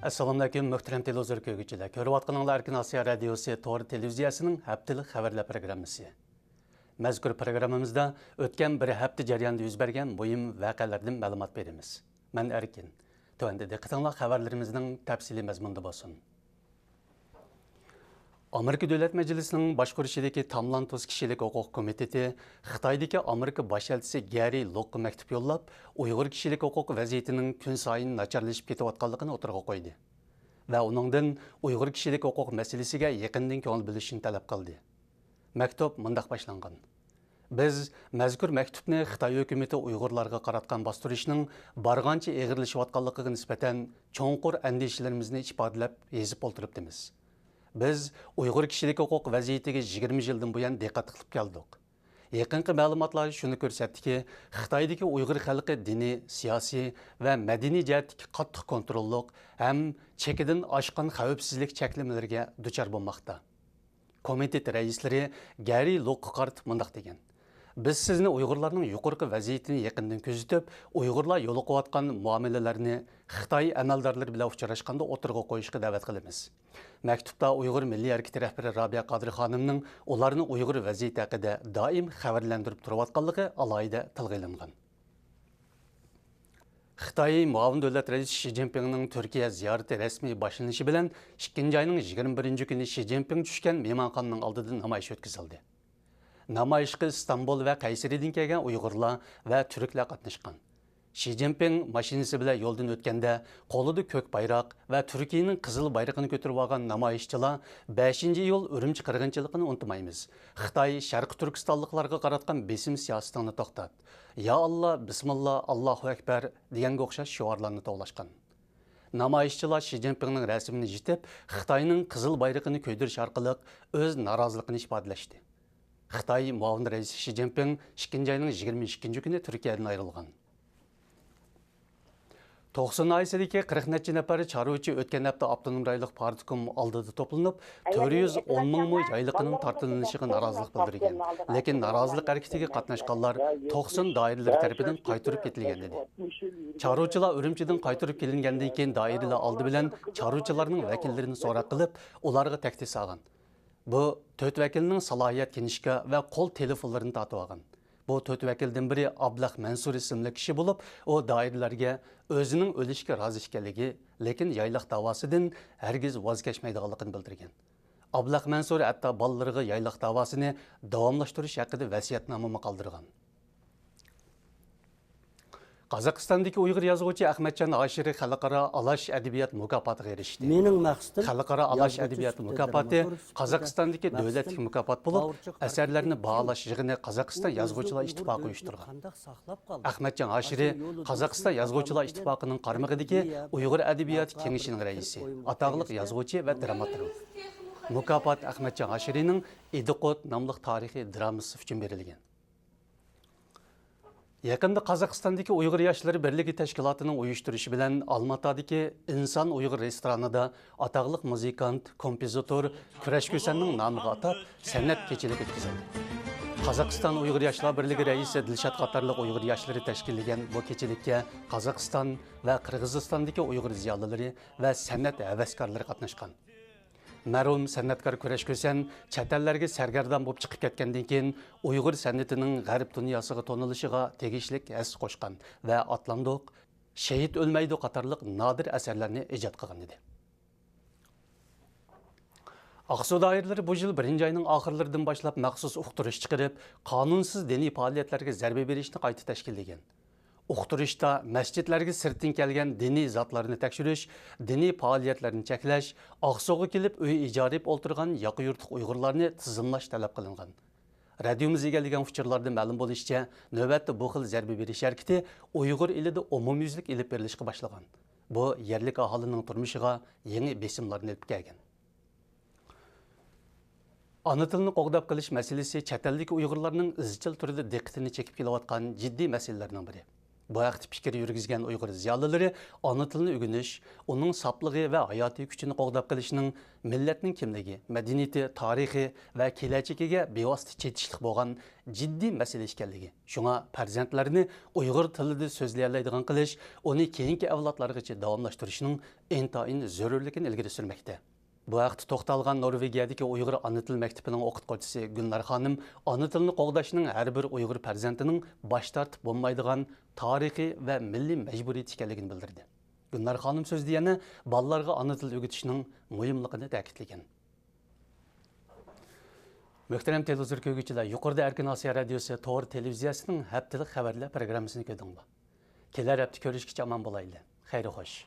Assalamu alaykum, muhtaram televizor ko'rguvchilar. Ko'rib atqaninglar Erkin Osiyo radiosi to'g'ri televiziyasining haftalik xabarlar programmasi. Mazkur programmamizda o'tgan bir hafta jarayonida yuz bergan muhim voqealardan ma'lumot beramiz. Men Erkin. Tövəndə diqqətinizlər xəbərlərimizin təfsili məzmununda olsun. Amerika Dövlət Məclisinin başquruşidagi Tamlantuz kishilik huquq komiteti Xitoydagi Amerika bosh elchisi Gary Lokka maktub yo'llab, Uyg'ur kishilik huquq vaziyatining kun sayin nacharlashib ketayotganligini o'tirg'a qo'ydi va uningdan Uyg'ur kishilik huquq masalasiga yaqindan ko'ngil bilishni talab qildi. Maktub mundaq boshlangan. Biz mazkur maktubni Xitoy hukumati Uyg'urlarga qaratgan bostirishning bargancha eg'irlashayotganligiga nisbatan cho'nqur andishalarimizni ifodalab yozib o'tiribmiz. Biz Uyg'ur kishilik huquq vaziyatiga 20 yildan buyon diqqat qilib keldik. Yaqinqi ma'lumotlar shuni ko'rsatdiki, Xitoydagi Uyg'ur xalqi diniy, siyosiy va madaniy jihatdagi qattiq kontrollik ham chekidan oshgan xavfsizlik cheklamalariga duchor bo'lmoqda. Komitet raislari Gary Lokka qaratib mundaq degan: Biz sizni Uyg'urlarning yuqorqi vaziyatini yaqindan kuzatib, Uyg'urlar yo'l qo'yayotgan muomalalarni Xitoy amaldorlari bilan uchrashganda o'tirg'a qo'yishga da'vat qilamiz. Maktubda Uyg'ur milliy harakati rahbari Robiya Qodir xonimning ularni Uyg'ur vaziyati haqida doim xabarlantirib turayotganligi alohida tilga olingan. Xitoy muavin davlat raisi Shi Jinpingning Turkiya ziyorati rasmiy boshlanishi bilan 2-oyning 21-kuni Shi Jinping tushgan mehmonxonaning oldida namoyish o'tkazildi. Namoyishga İstanbul va Qaysaridan kelgan Uyg'urlar va turklar qatnashgan. Shi Jinping mashinasi bilan yo'ldan o'tganda qo'lida ko'k bayroq va Turkiyaning qizil bayrog'ini ko'tarib olgan namoyishchilar 5-iyul Urumchi qirg'inchiligini unutmaymiz. Xitoy Sharq Turkistonliklarga qaratgan besim siyosatini to'xtat. Ya Allah, bismillah, Allohu akbar deganga o'xshash shiorlarni to'lashgan. Namoyishchilar Shi Jinpingning rasmini yitib, Xitoyning qizil bayrog'ini ko'ydirish orqali o'z noroziligini ifodalashdi. Xitoy muavin raisi Shi Jinping 2-oyning 22-kuni Turkiyadan ayrilgan. 90 oysidagi 40 necha nafar chorvachi o'tgan hafta avtonom rayonlik partikum oldida to'planib, 410 ming yayliqining tortilishiga norozilik bildirgan. Lekin norozilik harakatiga qatnashganlar 90 doiralar tarafidan qaytarib ketilgan edi. Chorvachilar Urumchidan qaytarib kelingandan keyin doiralar oldi bilan chorvachilarning vakillarini so'roq qilib, ularga taklif olgan. Bu 4 vakilning salohiyat kenishga va qo'l telefonlarini tortib olgan. Bu 4 vakildan biri Ablah Mansur ismli kishi bo'lib, u doiralarga o'zining o'lishga rozi ekanligi, lekin yayliq davosidan hargiz voz kechmaydiganligini bildirgan. Ablah Mansur hatto bolalariga yayliq davosini davomlashtirish haqida vasiyatnoma qoldirgan. Qozog'istondagi Uyg'ur yozuvchi Ahmadjon Ashiri xalqaro Alash adabiyot mukofotiga erishdi. Mening maqsadim xalqaro Alash adabiyot mukofoti Qozog'istondagi davlatlik mukofot bo'lib, asarlarni baholash yig'ini Qozog'iston yozuvchilar ittifoqi uyushtirgan. Ahmadjon Ashiri Qozog'iston yozuvchilar ittifoqining qarmog'idagi Uyg'ur adabiyot kengashining raisi, atoqli yozuvchi va dramaturg. Mukofot Ahmadjon Ashirining Idiqot nomli tarixiy dramasi uchun berilgan. Yaqında Qozog'istondagi Uyg'ur yoshlari birligi tashkilotining uyushtirishi bilan Olmaotadagi Inson Uyg'ur restoranida atoqli muzikant, kompozitor Kurash Ko'sanning nomiga atab san'at kechiligi o'tkazildi. Qozog'iston Uyg'ur yoshlar birligi raisi Dilshod qatorliq Uyg'ur yoshlari tashkillagan bu kechilikka Qozog'iston va Qirg'izistondagi Uyg'ur ziyolilari va san'at havaskorlari qatnashgan. Mərhum sənətkar Kurash Ko'san chet ellarga sargardon bo'lib chiqib ketgandan keyin Uyg'ur san'atining g'arb dunyosiga to'nilishiga tegishlik his qo'shgan va Atlandoq, Shahid o'lmaydi qatorliq nodir asarlarni ijod qilgan edi. Aqsu doiralari bu yil 1-oyning oxirlaridan boshlab maxsus uqtirish chiqarib, qonunsiz diniy faoliyatlarga zarba berishni qayta tashkillagan. Uqtirishda masjidlarga sirtdan kelgan diniy zotlarni tekshirish, diniy faoliyatlarni cheklash, Aqsuga kelib uy ijarib o'ltirgan yoqi yurtliq Uyg'urlarni tizimlash talab qilingan. Radiomiz egallagan uchurlarda ma'lum bo'lishicha, navbatda bu xil zarba berish harakati Uyg'ur elida umumyuzlik ilib berilishga boshlagan. Bu yerlik aholining turmushiga yangi besimlarni olib kelgan. Ana tilni qo'g'dab qilish masalasi chet eldagi Uyg'urlarning izchil turida diqqatini chekib kelayotgan jiddiy masalalarning biri. Bu haqda fikir yurgizgan Uyg'ur ziyolilari ona tilini o'rganish, uning soplig'i va hayotiy kuchini qo'g'dab qilishning millatning kimligi, madaniyati, tarixi va kelajagiga bevosita chetishlik bo'lgan jiddiy masala ekanligi. Shunga farzandlarni Uyg'ur tilida so'zlay oladigan qilish, uni keyingi avlodlargacha davomlashtirishning intayin zarurligini ilgari surmoqda. Bu haqda to'xtalgan Norvegiyadagi Uyg'ur ona tili maktabining o'qituvchisi Gulnar xonim ona tilini qo'g'dashning har bir Uyg'ur farzandining bosh tortib bo'lmaydigan tarixiy va milliy majburiyat ekanligini bildirdi. Gulnar xonim so'zida yana bolalarga ona til o'rgatishning muhimligini ta'kidlagan. Muhtaram televizor ko'ruvchilar, yuqorida Erkin Osiyo radiosi to'g'ri televiziyasining haftalik xabarlar programmasini ko'rdinglar. Kelar hafta ko'rishgacha omon bo'laylik. Xayr xo'sh.